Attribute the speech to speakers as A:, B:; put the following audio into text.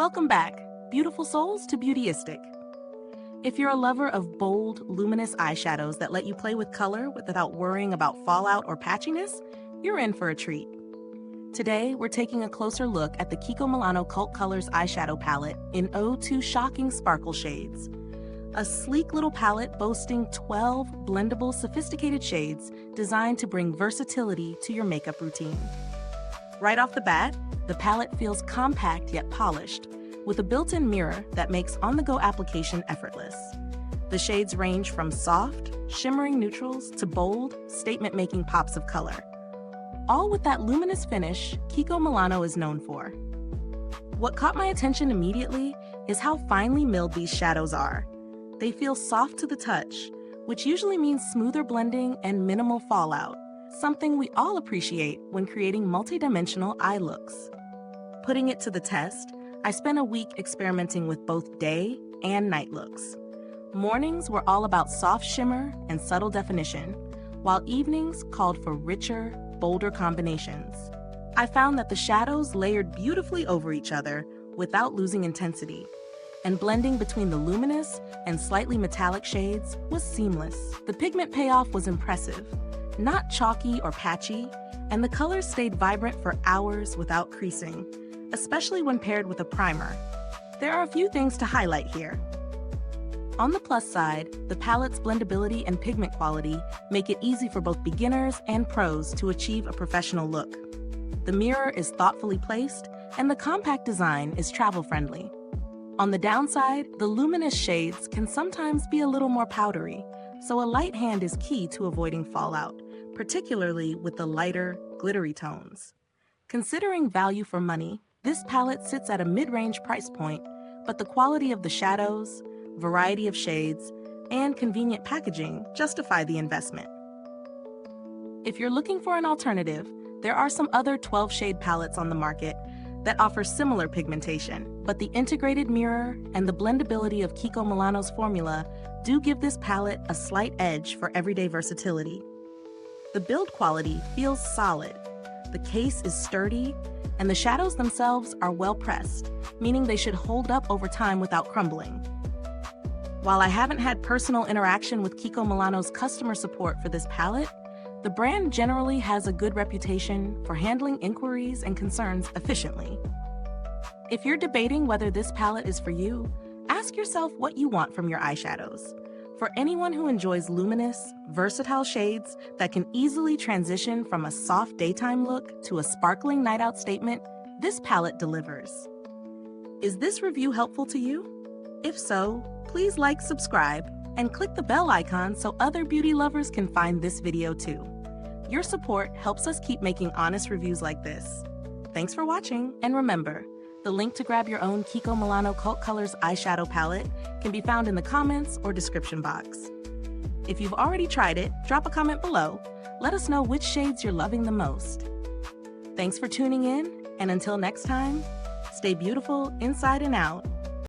A: Welcome back, beautiful souls, to Beautyistic. If you're a lover of bold, luminous eyeshadows that let you play with color without worrying about fallout or patchiness, you're in for a treat. Today, we're taking a closer look at the Kiko Milano Cult Colors eyeshadow palette in ode to shocking sparkle shades. A sleek little palette boasting 12 blendable, sophisticated shades designed to bring versatility to your makeup routine. Right off the bat, the palette feels compact yet polished, with a built-in mirror that makes on-the-go application effortless. The shades range from soft, shimmering neutrals to bold, statement-making pops of color, all with that luminous finish Kiko Milano is known for. What caught my attention immediately is how finely milled these shadows are. They feel soft to the touch, which usually means smoother blending and minimal fallout, something we all appreciate when creating multidimensional eye looks. Putting it to the test, I spent a week experimenting with both day and night looks. Mornings were all about soft shimmer and subtle definition, while evenings called for richer, bolder combinations. I found that the shadows layered beautifully over each other without losing intensity, and blending between the luminous and slightly metallic shades was seamless. The pigment payoff was impressive, not chalky or patchy, and the colors stayed vibrant for hours without creasing, especially when paired with a primer. There are a few things to highlight here. On the plus side, the palette's blendability and pigment quality make it easy for both beginners and pros to achieve a professional look. The mirror is thoughtfully placed, and the compact design is travel-friendly. On the downside, the luminous shades can sometimes be a little more powdery, so a light hand is key to avoiding fallout, particularly with the lighter, glittery tones. Considering value for money, this palette sits at a mid-range price point, but the quality of the shadows, variety of shades, and convenient packaging justify the investment. If you're looking for an alternative, there are some other 12-shade palettes on the market that offer similar pigmentation, but the integrated mirror and the blendability of Kiko Milano's formula do give this palette a slight edge for everyday versatility. The build quality feels solid, the case is sturdy, and the shadows themselves are well pressed, meaning they should hold up over time without crumbling. While I haven't had personal interaction with Kiko Milano's customer support for this palette, the brand generally has a good reputation for handling inquiries and concerns efficiently. If you're debating whether this palette is for you, ask yourself what you want from your eyeshadows. For anyone who enjoys luminous, versatile shades that can easily transition from a soft daytime look to a sparkling night out statement, this palette delivers. Is this review helpful to you? If so, please like, subscribe, and click the bell icon so other beauty lovers can find this video too. Your support helps us keep making honest reviews like this. Thanks for watching, and remember, the link to grab your own Kiko Milano Cult Colors eyeshadow palette can be found in the comments or description box. If you've already tried it, drop a comment below. Let us know which shades you're loving the most. Thanks for tuning in, and until next time, stay beautiful inside and out.